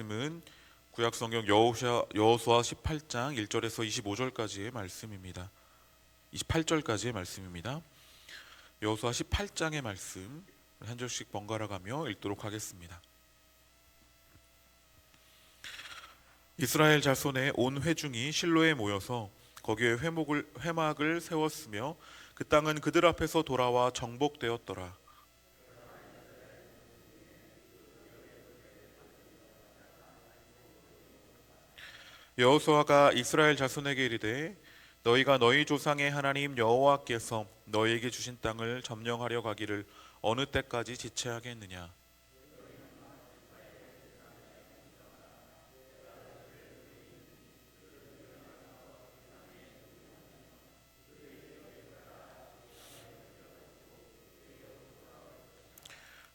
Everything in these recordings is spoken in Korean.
말씀은 구약성경 여호수아 18장 1절에서 25절까지의 말씀입니다. 28절까지의 말씀입니다. 여호수아 18장의 말씀 한 절씩 번갈아 가며 읽도록 하겠습니다. 이스라엘 자손의 온 회중이 실로에 모여서 거기에 회막을 세웠으며 그 땅은 그들 앞에서 돌아와 정복되었더라. 여호수아가 이스라엘 자손에게 이르되 너희가 너희 조상의 하나님 여호와께서 너희에게 주신 땅을 점령하려 가기를 어느 때까지 지체하겠느냐.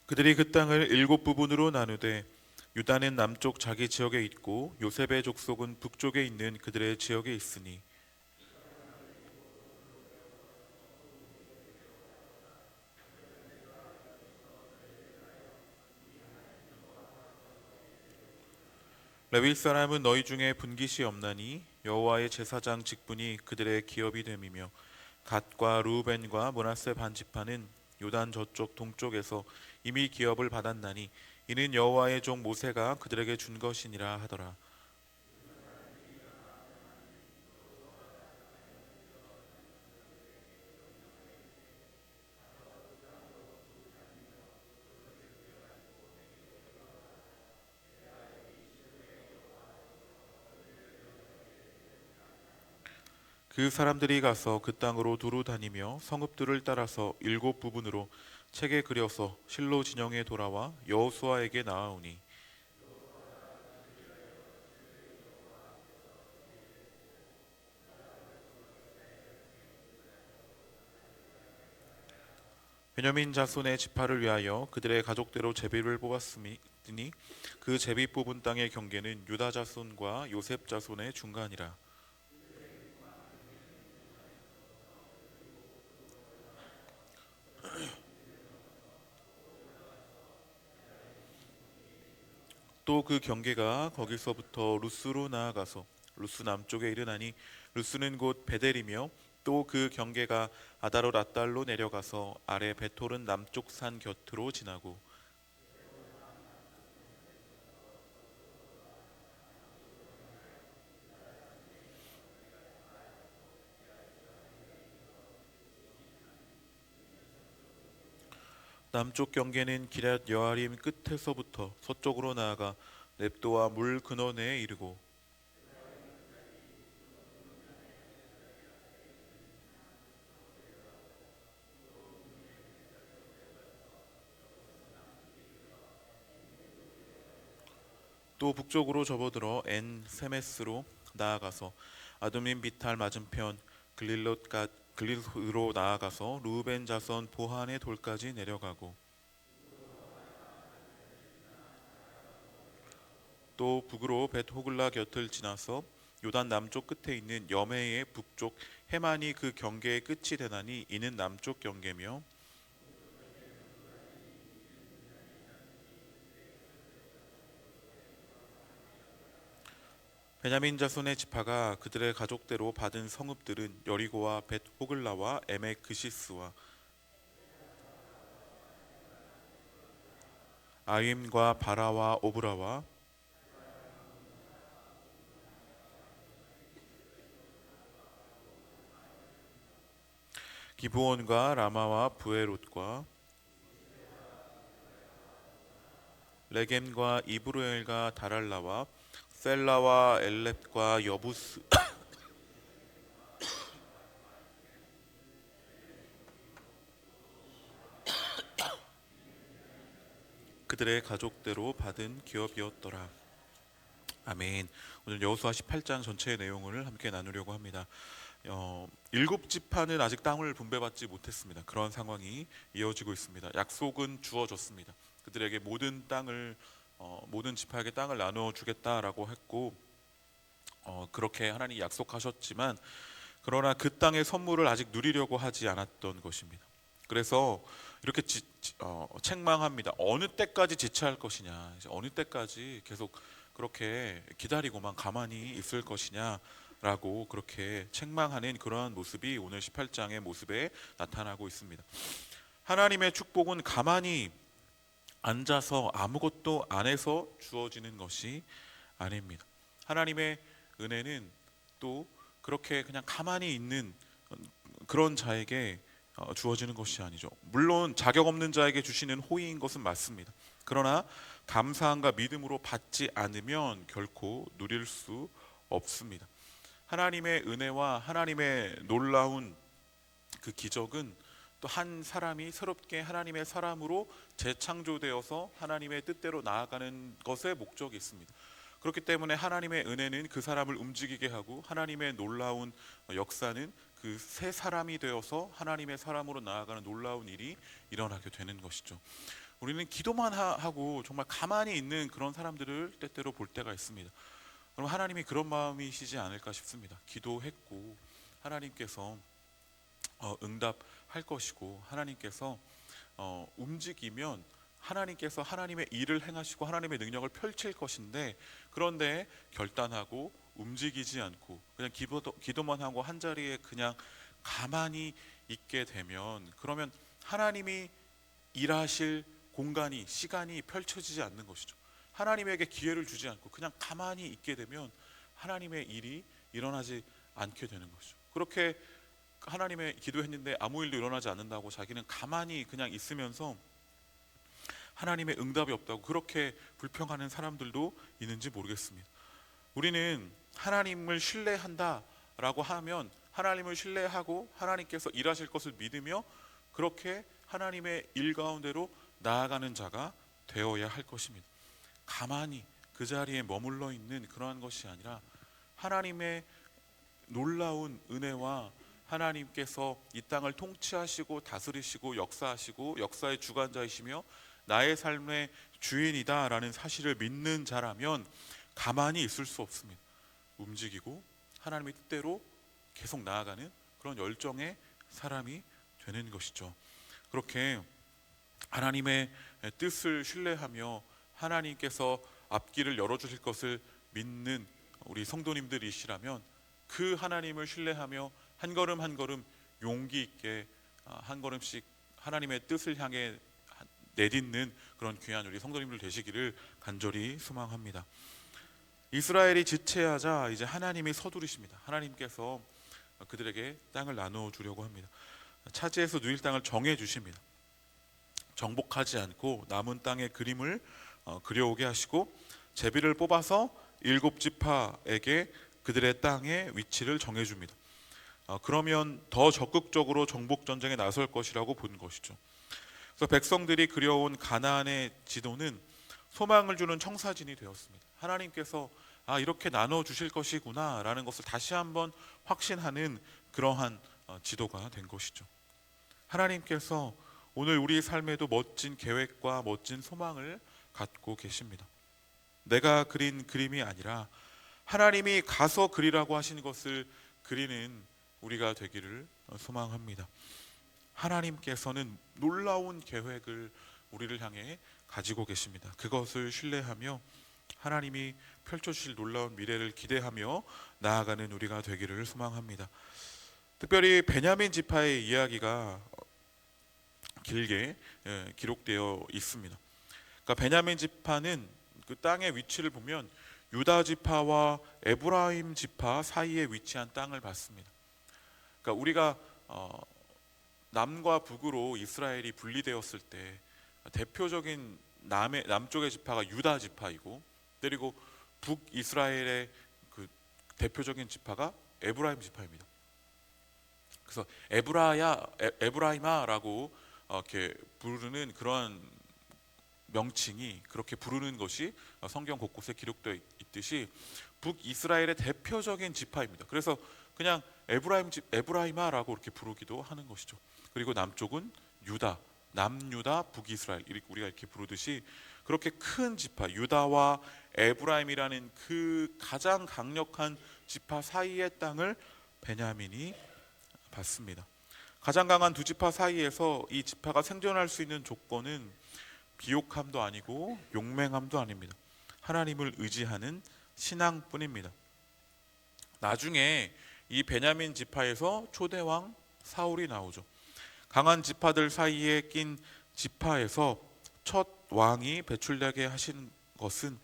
그들이 그 땅을 7부분으로 나누되 유다는 남쪽 자기 지역에 있고 요셉의 족속은 북쪽에 있는 그들의 지역에 있으니 레위 사람은 너희 중에 분깃이 없나니 여호와의 제사장 직분이 그들의 기업이 됨이며 갓과 루벤과 므낫세 반지파는 요단 저쪽 동쪽에서 이미 기업을 받았나니 이는 여호와의 종 모세가 그들에게 준 것이니라 하더라. 그 사람들이 가서 그 땅으로 두루 다니며 성읍들을 따라서 7부분으로 책에 그려서 실로 진영에 돌아와 여호수아에게 나아오니 베냐민 자손의 지파를 위하여 그들의 가족대로 제비를 뽑았으니 그 제비 뽑은 땅의 경계는 유다 자손과 요셉 자손의 중간이라. 또 그 경계가 거기서부터 루스로 나아가서 루스 남쪽에 이르나니 루스는 곧 베델이며 또 그 경계가 아다롯 아달로 내려가서 아래 베톨은 남쪽 산 곁으로 지나고 남쪽 경계는 기럇 여아림 끝에서부터 서쪽으로 나아가 렙도와 물 근원에 이르고 또 북쪽으로 접어들어 엔 세메스로 나아가서 아두민 비탈 맞은편 글릴롯으로 나아가서 루벤 자손 보한의 돌까지 내려가고 또 북으로 벳 호글라 곁을 지나서 요단 남쪽 끝에 있는 여메의 북쪽 해만이 그 경계의 끝이 되나니 이는 남쪽 경계며 베냐민 자손의 지파가 그들의 가족대로 받은 성읍들은 여리고와 벳 호글라와 에멕 그시스와 아임과 바라와 오브라와 기브온과 라마와 부에롯과 레겜과 이브루엘과 다랄라와 셀라와 엘렙과 여부스 그들의 가족대로 받은 기업이었더라. 아멘. 오늘 여호수아 18장 전체의 내용을 함께 나누려고 합니다. 7지파는 아직 땅을 분배받지 못했습니다. 그런 상황이 이어지고 있습니다. 약속은 주어졌습니다. 그들에게 모든 땅을 모든 지파에게 땅을 나누어 주겠다라고 했고 그렇게 하나님이 약속하셨지만 그러나 그 땅의 선물을 아직 누리려고 하지 않았던 것입니다. 그래서 이렇게 책망합니다. 어느 때까지 지체할 것이냐, 이제 어느 때까지 계속 그렇게 기다리고만 가만히 있을 것이냐라고 그렇게 책망하는 그러한 모습이 오늘 18장의 모습에 나타나고 있습니다. 하나님의 축복은 가만히 앉아서 아무것도 안 해서 주어지는 것이 아닙니다. 하나님의 은혜는 또 그렇게 그냥 가만히 있는 그런 자에게 주어지는 것이 아니죠. 물론 자격 없는 자에게 주시는 호의인 것은 맞습니다. 그러나 감사함과 믿음으로 받지 않으면 결코 누릴 수 없습니다. 하나님의 은혜와 하나님의 놀라운 그 기적은 또 한 사람이 새롭게 하나님의 사람으로 재창조되어서 하나님의 뜻대로 나아가는 것에 목적이 있습니다. 그렇기 때문에 하나님의 은혜는 그 사람을 움직이게 하고, 하나님의 놀라운 역사는 그 새 사람이 되어서 하나님의 사람으로 나아가는 놀라운 일이 일어나게 되는 것이죠. 우리는 기도만 하고 정말 가만히 있는 그런 사람들을 때때로 볼 때가 있습니다. 그럼 하나님이 그런 마음이시지 않을까 싶습니다. 기도했고 하나님께서 응답할 것이고, 하나님께서 움직이면 하나님께서 하나님의 일을 행하시고 하나님의 능력을 펼칠 것인데, 그런데 결단하고 움직이지 않고 그냥 기도만 하고 한 자리에 그냥 가만히 있게 되면, 그러면 하나님이 일하실 공간이, 시간이 펼쳐지지 않는 것이죠. 하나님에게 기회를 주지 않고 그냥 가만히 있게 되면 하나님의 일이 일어나지 않게 되는 것이죠. 그렇게 하나님의 기도했는데 아무 일도 일어나지 않는다고 자기는 가만히 그냥 있으면서 하나님의 응답이 없다고 그렇게 불평하는 사람들도 있는지 모르겠습니다. 우리는 하나님을 신뢰한다라고 하면 하나님을 신뢰하고 하나님께서 일하실 것을 믿으며 그렇게 하나님의 일 가운데로 나아가는 자가 되어야 할 것입니다. 가만히 그 자리에 머물러 있는 그러한 것이 아니라 하나님의 놀라운 은혜와 하나님께서 이 땅을 통치하시고 다스리시고 역사하시고 역사의 주관자이시며 나의 삶의 주인이다 라는 사실을 믿는 자라면 가만히 있을 수 없습니다. 움직이고 하나님의 뜻대로 계속 나아가는 그런 열정의 사람이 되는 것이죠. 그렇게 하나님의 뜻을 신뢰하며 하나님께서 앞길을 열어주실 것을 믿는 우리 성도님들이시라면, 그 하나님을 신뢰하며 한 걸음 한 걸음 용기 있게 한 걸음씩 하나님의 뜻을 향해 내딛는 그런 귀한 우리 성도님들 되시기를 간절히 소망합니다. 이스라엘이 지체하자 이제 하나님이 서두르십니다. 하나님께서 그들에게 땅을 나누어 주려고 합니다. 차지해서 누릴 땅을 정해 주십니다. 정복하지 않고 남은 땅의 그림을 그려오게 하시고, 제비를 뽑아서 7지파에게 그들의 땅의 위치를 정해줍니다. 그러면 더 적극적으로 정복 전쟁에 나설 것이라고 본 것이죠. 그래서 백성들이 그려온 가나안의 지도는 소망을 주는 청사진이 되었습니다. 하나님께서 이렇게 나눠 주실 것이구나 라는 것을 다시 한번 확신하는 그러한 지도가 된 것이죠. 하나님께서 오늘 우리 삶에도 멋진 계획과 멋진 소망을 갖고 계십니다. 내가 그린 그림이 아니라 하나님이 가서 그리라고 하신 것을 그리는 우리가 되기를 소망합니다. 하나님께서는 놀라운 계획을 우리를 향해 가지고 계십니다. 그것을 신뢰하며 하나님이 펼쳐주실 놀라운 미래를 기대하며 나아가는 우리가 되기를 소망합니다. 특별히 베냐민 지파의 이야기가 길게 기록되어 있습니다. 그러니까 베냐민 지파는 그 땅의 위치를 보면 유다 지파와 에브라임 지파 사이에 위치한 땅을 받습니다. 그러니까 우리가 남과 북으로 이스라엘이 분리되었을 때 대표적인 남쪽의 지파가 유다 지파이고, 그리고 북이스라엘의 그 대표적인 지파가 에브라임 지파입니다. 그래서 에브라임아라고 이렇게 부르는 그런 명칭이, 그렇게 부르는 것이 성경 곳곳에 기록되어 있듯이 북이스라엘의 대표적인 지파입니다. 그래서 그냥 에브라임아라고 이렇게 부르기도 하는 것이죠. 그리고 남쪽은 유다, 남유다, 북이스라엘, 우리가 이렇게 부르듯이 그렇게 큰 지파 유다와 에브라임이라는 그 가장 강력한 지파 사이의 땅을 베냐민이 받습니다. 가장 강한 두 지파 사이에서 이 지파가 생존할 수 있는 조건은 비옥함도 아니고 용맹함도 아닙니다. 하나님을 의지하는 신앙뿐입니다. 나중에 이 베냐민 지파에서 초대왕 사울이 나오죠. 강한 지파들 사이에 낀 지파에서 첫 왕이 배출되게 하신 것은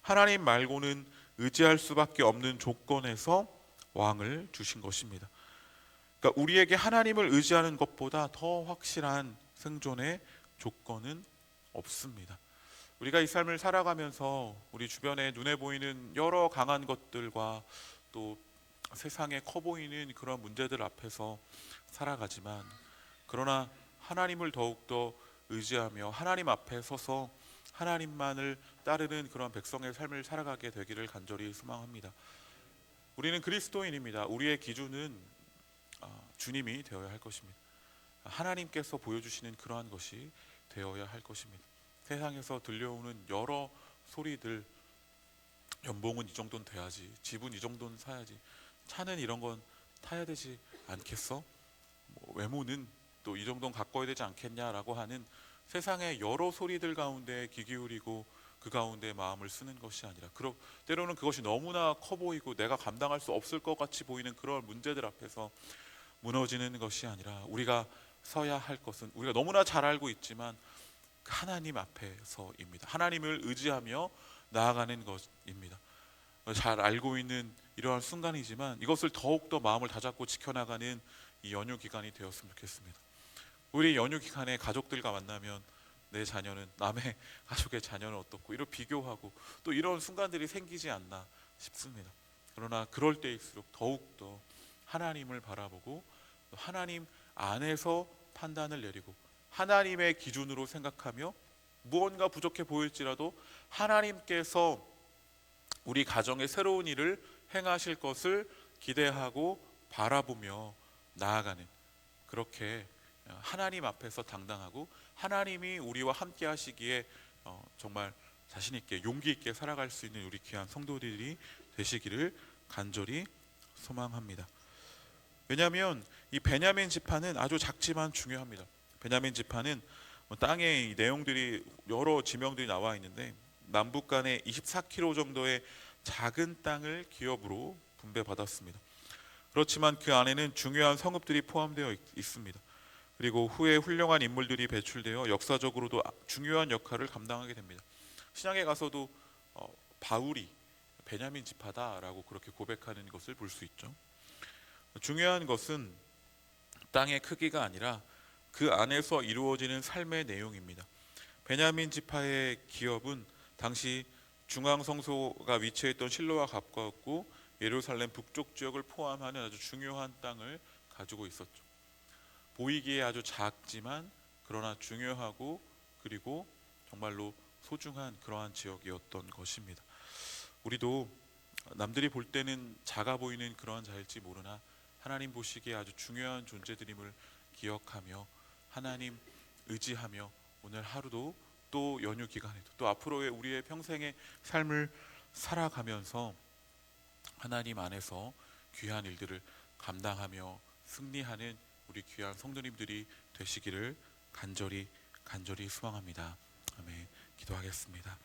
하나님 말고는 의지할 수밖에 없는 조건에서 왕을 주신 것입니다. 그러니까 우리에게 하나님을 의지하는 것보다 더 확실한 생존의 조건은 없습니다. 우리가 이 삶을 살아가면서 우리 주변에 눈에 보이는 여러 강한 것들과 또 세상에 커 보이는 그런 문제들 앞에서 살아가지만, 그러나 하나님을 더욱더 의지하며 하나님 앞에 서서 하나님만을 따르는 그런 백성의 삶을 살아가게 되기를 간절히 소망합니다. 우리는 그리스도인입니다. 우리의 기준은 주님이 되어야 할 것입니다. 하나님께서 보여주시는 그러한 것이 되어야 할 것입니다. 세상에서 들려오는 여러 소리들, 연봉은 이 정도는 돼야지, 집은 이 정도는 사야지, 차는 이런 건 타야 되지 않겠어? 외모는 또 이 정도는 가꿔야 되지 않겠냐라고 하는 세상의 여러 소리들 가운데 귀 기울이고 그 가운데 마음을 쓰는 것이 아니라, 때로는 그것이 너무나 커 보이고 내가 감당할 수 없을 것 같이 보이는 그런 문제들 앞에서 무너지는 것이 아니라, 우리가 서야 할 것은 우리가 너무나 잘 알고 있지만 하나님 앞에서입니다. 하나님을 의지하며 나아가는 것입니다. 잘 알고 있는 이러한 순간이지만 이것을 더욱더 마음을 다잡고 지켜나가는 이 연휴 기간이 되었으면 좋겠습니다. 우리 연휴 기간에 가족들과 만나면 내 자녀는 남의 가족의 자녀는 어떻고 이런 비교하고 또 이런 순간들이 생기지 않나 싶습니다. 그러나 그럴 때일수록 더욱더 하나님을 바라보고 하나님 안에서 판단을 내리고 하나님의 기준으로 생각하며, 무언가 부족해 보일지라도 하나님께서 우리 가정에 새로운 일을 행하실 것을 기대하고 바라보며 나아가는, 그렇게 하나님 앞에서 당당하고 하나님이 우리와 함께 하시기에 정말 자신 있게 용기 있게 살아갈 수 있는 우리 귀한 성도들이 되시기를 간절히 소망합니다. 왜냐하면 이 베냐민 지파는 아주 작지만 중요합니다. 베냐민 지파는 땅에 이 내용들이 여러 지명들이 나와 있는데 남북 간에 24km 정도의 작은 땅을 기업으로 분배받았습니다. 그렇지만 그 안에는 중요한 성읍들이 포함되어 있습니다. 그리고 후에 훌륭한 인물들이 배출되어 역사적으로도 중요한 역할을 감당하게 됩니다. 신약에 가서도 바울이 베냐민 지파다라고 그렇게 고백하는 것을 볼 수 있죠. 중요한 것은 땅의 크기가 아니라 그 안에서 이루어지는 삶의 내용입니다. 베냐민 지파의 기업은 당시 중앙 성소가 위치했던 실로와 가까웠고 예루살렘 북쪽 지역을 포함하는 아주 중요한 땅을 가지고 있었죠. 보이기에 아주 작지만 그러나 중요하고 그리고 정말로 소중한 그러한 지역이었던 것입니다. 우리도 남들이 볼 때는 작아 보이는 그러한 자일지 모르나 하나님 보시기에 아주 중요한 존재들임을 기억하며 하나님 의지하며 오늘 하루도 또 연휴 기간에도 또 앞으로의 우리의 평생의 삶을 살아가면서 하나님 안에서 귀한 일들을 감당하며 승리하는 우리 귀한 성도님들이 되시기를 간절히 소망합니다. 아멘. 기도하겠습니다.